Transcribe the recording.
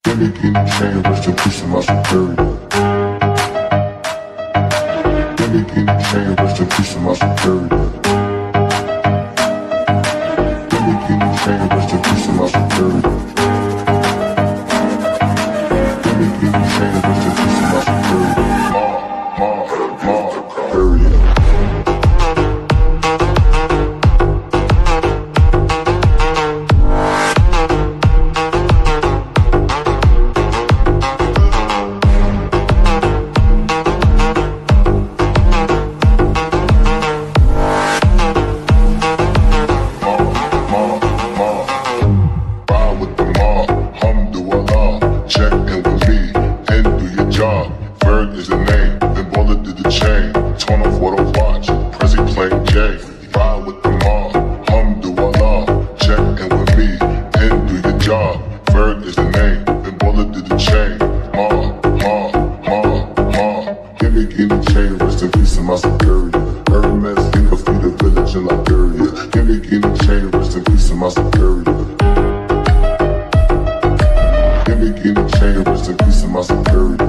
Gimme chain, rest in peace to my superior. Gimme chain, rest in peace to my superior. Gimme chain, rest in peace to my superior. Gimme chain, rest in peace to my superior. Superior. Bird is the name, then bullet did the chain. Torn off what I watch, Prezi playing J. Ride with the mob, alhamdulillah. Check in with me, and do your job. Bird is the name, then bullet did the chain. Gimme chain, rest in peace to my superior. Hermes, think of feed a village in Liberia. Gimme chain, rest in peace to my superior. Gimme chain, rest in peace to my superior.